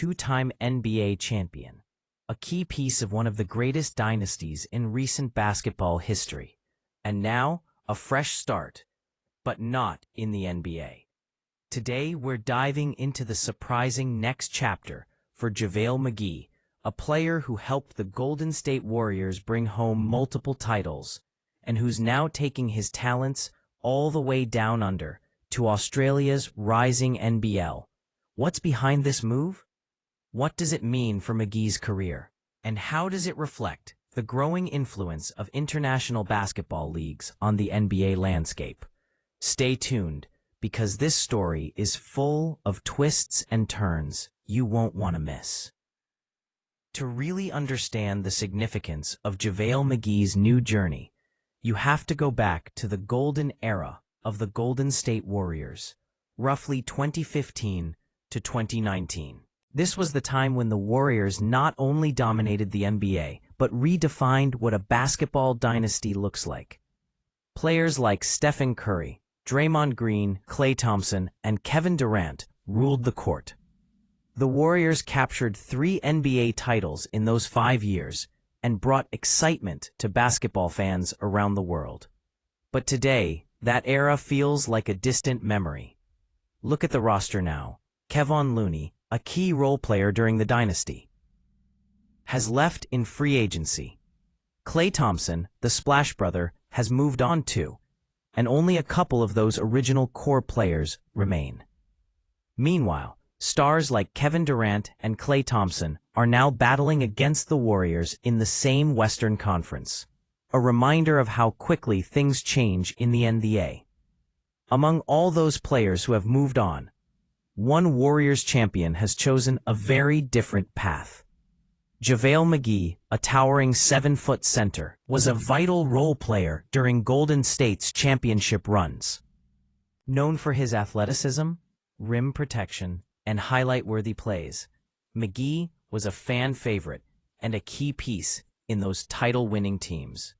two-time NBA champion, a key piece of one of the greatest dynasties in recent basketball history. And now, a fresh start, but not in the NBA. Today, we're diving into the surprising next chapter for JaVale McGee, a player who helped the Golden State Warriors bring home multiple titles, and who's now taking his talents all the way down under to Australia's rising NBL. What's behind this move? What does it mean for McGee's career? And how does it reflect the growing influence of international basketball leagues on the NBA landscape? Stay tuned, because this story is full of twists and turns you won't want to miss. To really understand the significance of JaVale McGee's new journey, you have to go back to the golden era of the Golden State Warriors, roughly 2015 to 2019. This was the time when the Warriors not only dominated the NBA, but redefined what a basketball dynasty looks like. Players like Stephen Curry, Draymond Green, Klay Thompson, and Kevin Durant ruled the court. The Warriors captured 3 NBA titles in those 5 years and brought excitement to basketball fans around the world. But today, that era feels like a distant memory. Look at the roster now. Kevon Looney, a key role player during the dynasty, has left in free agency. Klay Thompson, the Splash Brother, has moved on too, and only a couple of those original core players remain. Meanwhile, stars like Kevin Durant and Klay Thompson are now battling against the Warriors in the same Western Conference, a reminder of how quickly things change in the NBA. Among all those players who have moved on, one Warriors champion has chosen a very different path. JaVale McGee, a towering 7-foot center, was a vital role player during Golden State's championship runs. Known for his athleticism, rim protection, and highlight-worthy plays, McGee was a fan favorite and a key piece in those title-winning teams.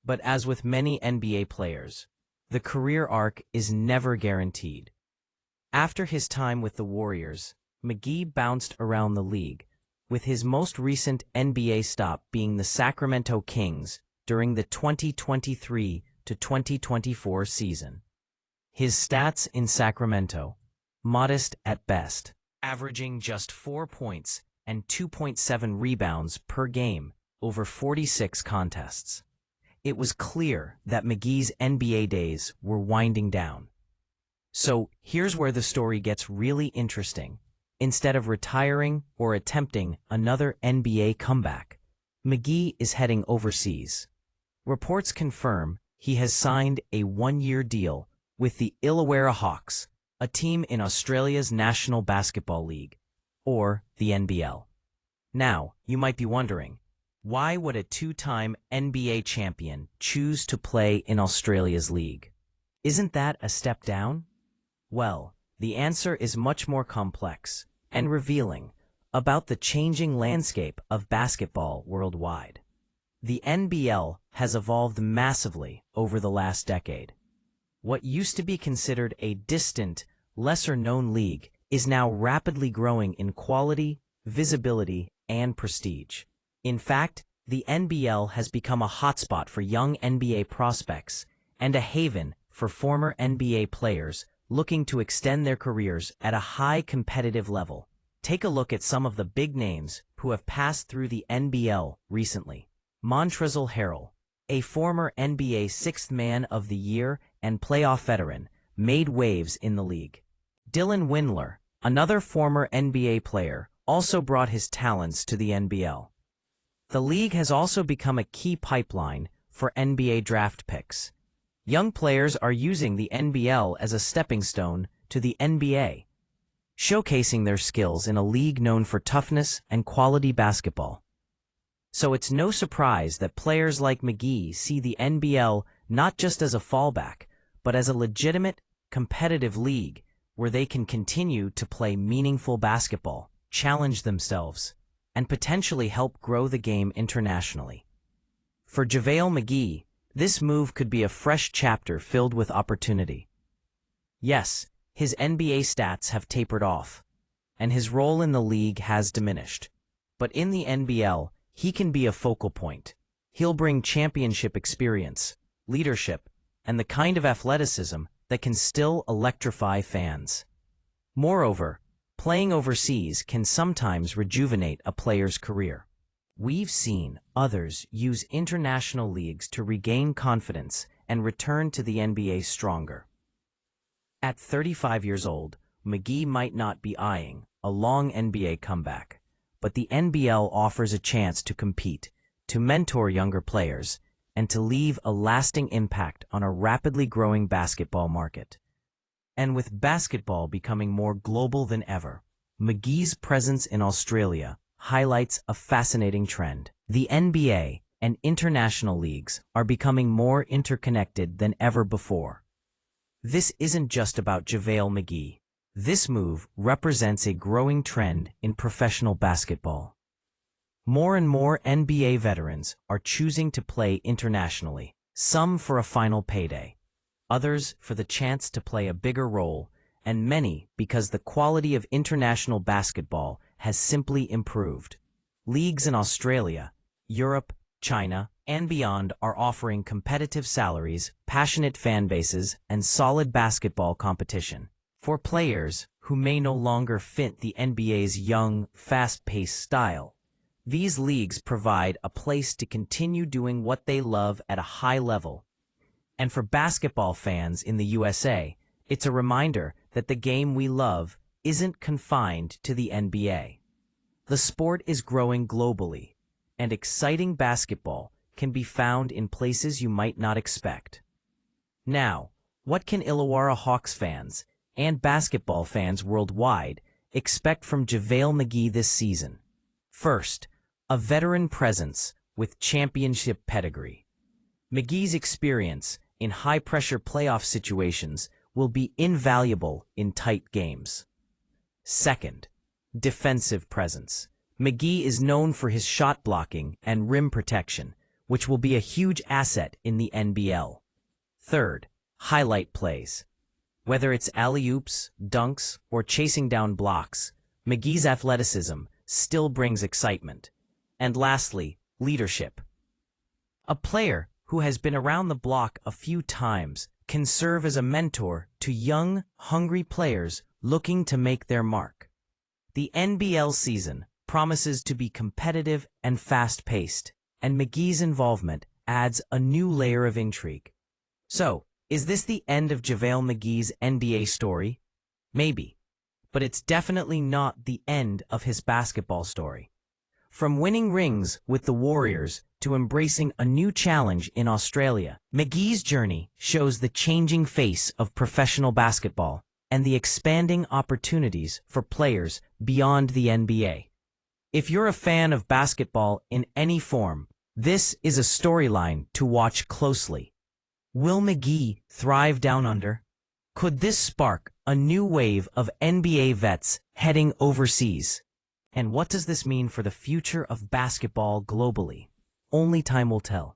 But as with many NBA players, the career arc is never guaranteed. After his time with the Warriors, McGee bounced around the league, with his most recent NBA stop being the Sacramento Kings during the 2023 to 2024 season. His stats in Sacramento, modest at best, averaging just 4 points and 2.7 rebounds per game over 46 contests. It was clear that McGee's NBA days were winding down. So here's where the story gets really interesting. Instead of retiring or attempting another NBA comeback, McGee is heading overseas. Reports confirm he has signed a 1-year deal with the Illawarra Hawks, a team in Australia's National Basketball League, or the NBL. Now, you might be wondering, why would a 2-time NBA champion choose to play in Australia's league? Isn't that a step down? Well, the answer is much more complex and revealing about the changing landscape of basketball worldwide. The NBL has evolved massively over the last decade. What used to be considered a distant, lesser-known league is now rapidly growing in quality, visibility, and prestige. In fact, the NBL has become a hotspot for young NBA prospects and a haven for former NBA players looking to extend their careers at a high competitive level. Take a look at some of the big names who have passed through the NBL recently. Montrezl Harrell, a former NBA Sixth Man of the Year and playoff veteran, made waves in the league. Dylan Windler, another former NBA player, also brought his talents to the NBL. The league has also become a key pipeline for NBA draft picks. Young players are using the NBL as a stepping stone to the NBA, showcasing their skills in a league known for toughness and quality basketball. So it's no surprise that players like McGee see the NBL not just as a fallback, but as a legitimate, competitive league where they can continue to play meaningful basketball, challenge themselves, and potentially help grow the game internationally. For JaVale McGee, this move could be a fresh chapter filled with opportunity. Yes, his NBA stats have tapered off, and his role in the league has diminished. But in the NBL, he can be a focal point. He'll bring championship experience, leadership, and the kind of athleticism that can still electrify fans. Moreover, playing overseas can sometimes rejuvenate a player's career. We've seen others use international leagues to regain confidence and return to the NBA stronger. At 35 years old, McGee might not be eyeing a long NBA comeback, but the NBL offers a chance to compete, to mentor younger players, and to leave a lasting impact on a rapidly growing basketball market. And with basketball becoming more global than ever, McGee's presence in Australia highlights a fascinating trend. The NBA and international leagues are becoming more interconnected than ever before. This isn't just about JaVale McGee. This move represents a growing trend in professional basketball. More and more NBA veterans are choosing to play internationally, some for a final payday, others for the chance to play a bigger role, and many because the quality of international basketball has simply improved. Leagues in Australia, Europe, China, and beyond are offering competitive salaries, passionate fan bases, and solid basketball competition. For players who may no longer fit the NBA's young, fast-paced style, these leagues provide a place to continue doing what they love at a high level. And for basketball fans in the USA, it's a reminder that the game we love isn't confined to the NBA. The sport is growing globally, and exciting basketball can be found in places you might not expect. Now, what can Illawarra Hawks fans and basketball fans worldwide expect from JaVale McGee this season? First, a veteran presence with championship pedigree. McGee's experience in high-pressure playoff situations will be invaluable in tight games. Second, defensive presence. McGee is known for his shot blocking and rim protection, which will be a huge asset in the NBL. Third, highlight plays. Whether it's alley-oops, dunks, or chasing down blocks, McGee's athleticism still brings excitement. And lastly, leadership. A player who has been around the block a few times can serve as a mentor to young, hungry players looking to make their mark. The NBL season promises to be competitive and fast-paced, and McGee's involvement adds a new layer of intrigue. So, is this the end of JaVale McGee's NBA story? Maybe, but it's definitely not the end of his basketball story. From winning rings with the Warriors to embracing a new challenge in Australia, McGee's journey shows the changing face of professional basketball and the expanding opportunities for players beyond the NBA. If you're a fan of basketball in any form, this is a storyline to watch closely. Will McGee thrive down under? Could this spark a new wave of NBA vets heading overseas? And what does this mean for the future of basketball globally? Only time will tell.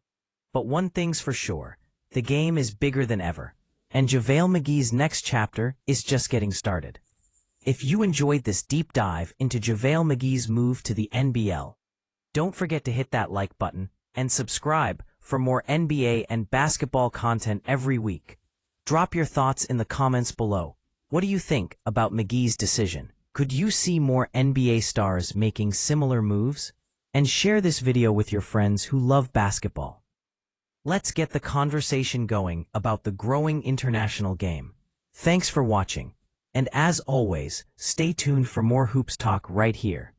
But one thing's for sure, the game is bigger than ever, and JaVale McGee's next chapter is just getting started. If you enjoyed this deep dive into JaVale McGee's move to the NBL, don't forget to hit that like button and subscribe for more NBA and basketball content every week. Drop your thoughts in the comments below. What do you think about McGee's decision? Could you see more NBA stars making similar moves? And share this video with your friends who love basketball. Let's get the conversation going about the growing international game. Thanks for watching. And as always, stay tuned for more hoops talk right here.